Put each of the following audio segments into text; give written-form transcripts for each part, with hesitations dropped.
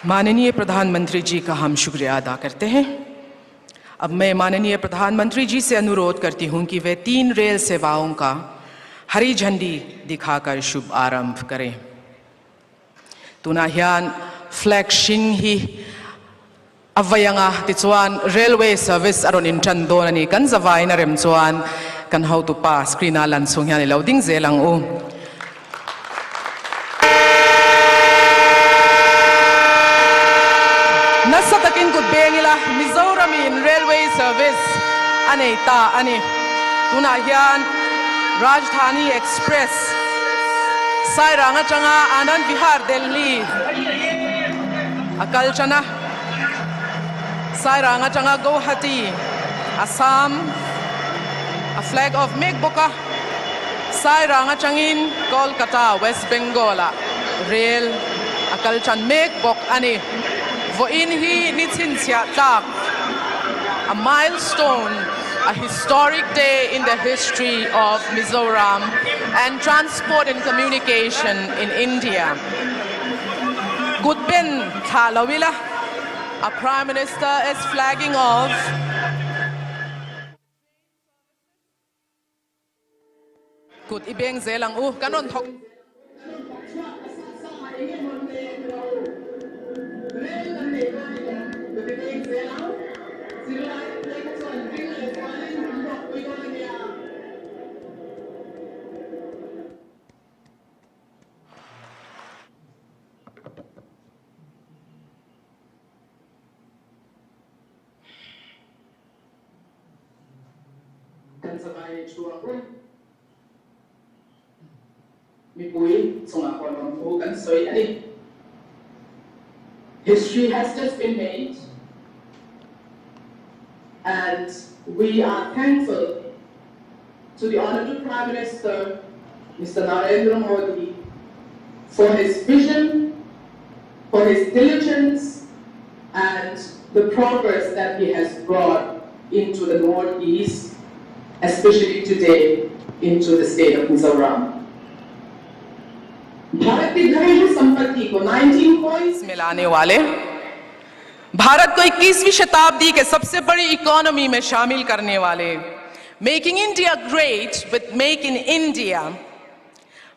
माननीय प्रधानमंत्री जी का हम शुक्रिया अदा करते हैं। अब मैं माननीय प्रधानमंत्री जी से अनुरोध करती हूं कि वे 3 रेल सेवाओं का हरी झंडी दिखाकर शुभ आरंभ करें। तुनाह्यान फ्लैग शिंग ही अवयंगा तिचुआन रेलवे सर्विस अरुण इंचन दोननी कन जवाई न रेमचुआन कन हाउ टू पास स्क्रीन लन सुंग्यान लोडिंग जेलंग उ Nasatakin kut bengila Mizoram in railway service ane ta ane tunahian Rajdhani Express Sairanga changa Anand Vihar Delhi Akalchana Sairanga changa Guwahati Assam a flag of Megboka Sairanga changin Kolkata West Bengal rail Akalchan Megbok ane in he nitsinsia tak a milestone, a historic day in the history of Mizoram and transport and communication in India. Gudben Thalawila, a Prime Minister is flagging off Gud ibeng zelang kanon thok History has just been made, and we are thankful to the Honorable Prime Minister, Mr. Narendra Modi, for his vision, for his diligence, and the progress that he has brought into the Northeast, especially today into the state of Mizoram. Bharat की घरेलू संपत्ति को 19 points में लाने वाले भारत को 21वीं शताब्दी के सबसे बड़ी इकोनॉमी में शामिल करने वाले Making India Great with Make in India.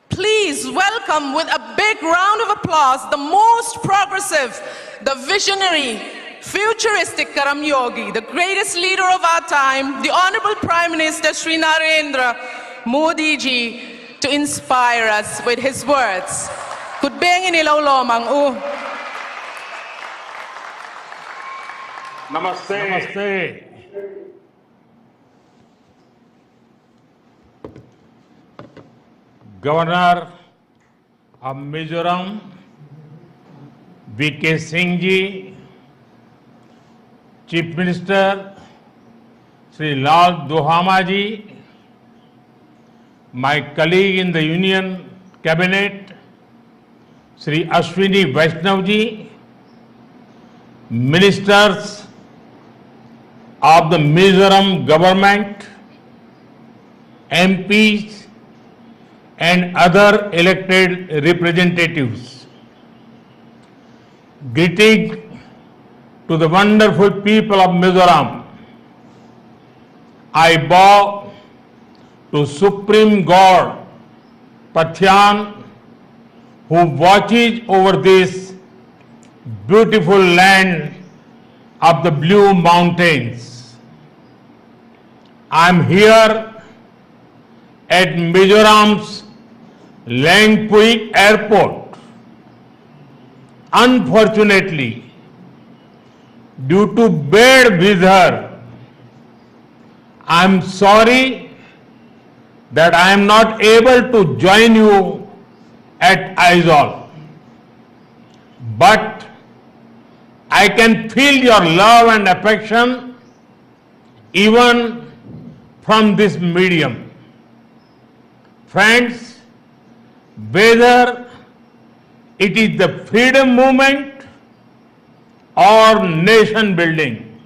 Please welcome with a big round of applause the most progressive, the visionary, futuristic Karam Yogi, the greatest leader of our time, the Honorable Prime Minister Shri Narendra Modi ji, to inspire us with his words. Kut bengin ilaw lomang Namaste. Namaste. Governor of Mizoram, V.K. Singh ji, Chief Minister Sri Lal Duhama ji, my colleague in the Union Cabinet, Sri Ashwini Vaishnav ji, ministers of the Mizoram government, MPs and other elected representatives. Greeting to the wonderful people of Mizoram. I bow to Supreme God, Pathyan, who watches over this beautiful land of the Blue Mountains. I am here at Mizoram's Langpui Airport. Unfortunately, due to bad weather, I am sorry that I am not able to join you at Aizawl. But I can feel your love and affection even from this medium. Friends, whether it is the freedom movement or nation building,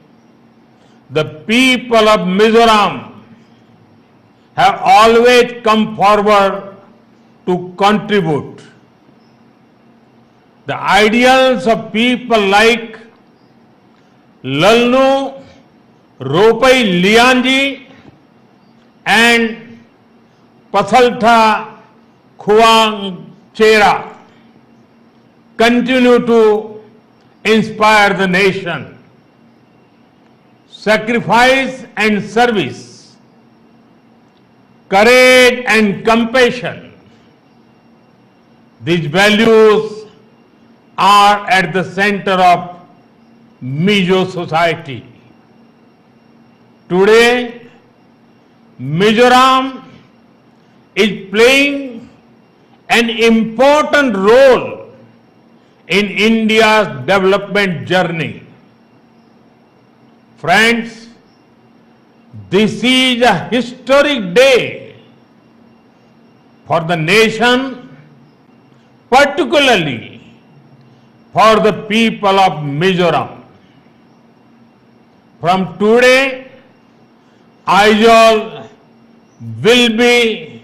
the people of Mizoram have always come forward to contribute. the ideals of people like Lalnu Ropai Lianji and Pathaltha Khuangchera continue to inspire the nation. Sacrifice and service, courage and compassion, these values are at the center of Mizo society. Today, Mizoram is playing an important role in India's development journey. Friends, this is a historic day for the nation, particularly for the people of Mizoram. From today, Aizawl will be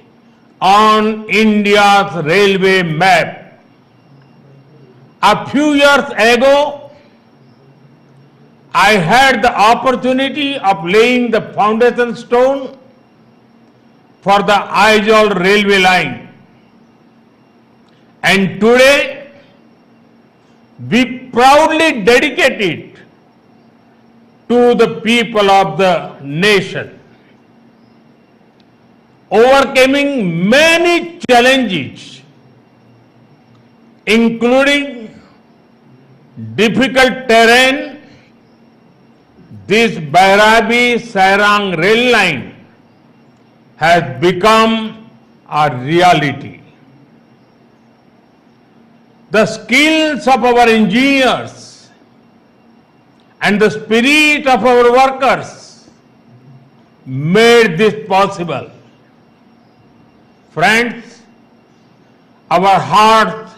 on India's railway map. A few years ago, I had the opportunity of laying the foundation stone for the Aizawl railway line. And today, we proudly dedicate it to the people of the nation. Overcoming many challenges, including difficult terrain, this Bairabi-Sairang rail line has become a reality. The skills of our engineers and the spirit of our workers made this possible. Friends, our hearts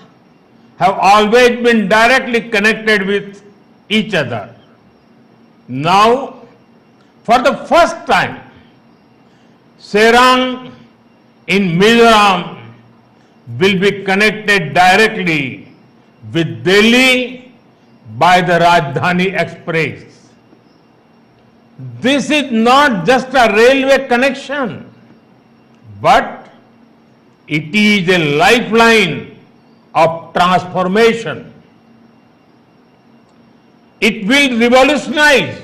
have always been directly connected with each other. Now, for the first time, Sairang in Mizoram will be connected directly with Delhi by the Rajdhani Express. This is not just a railway connection, but it is a lifeline of transformation. It will revolutionize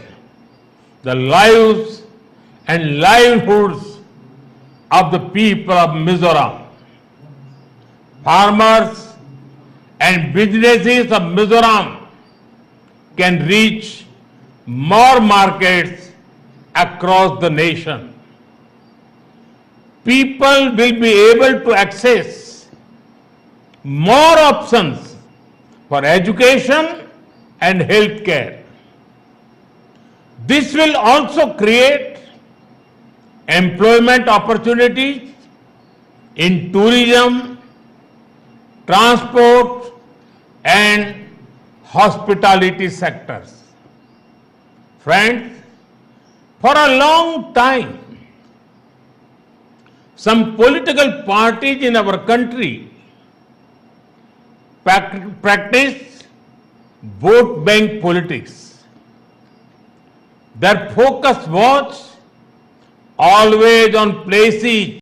the lives and livelihoods of the people of Mizoram. Farmers and businesses of Mizoram can reach more markets across the nation. People will be able to access more options for education and healthcare. This will also create employment opportunities in tourism, transport and hospitality sectors. Friends, for a long time, some political parties in our country practice vote bank politics. Their focus was always on places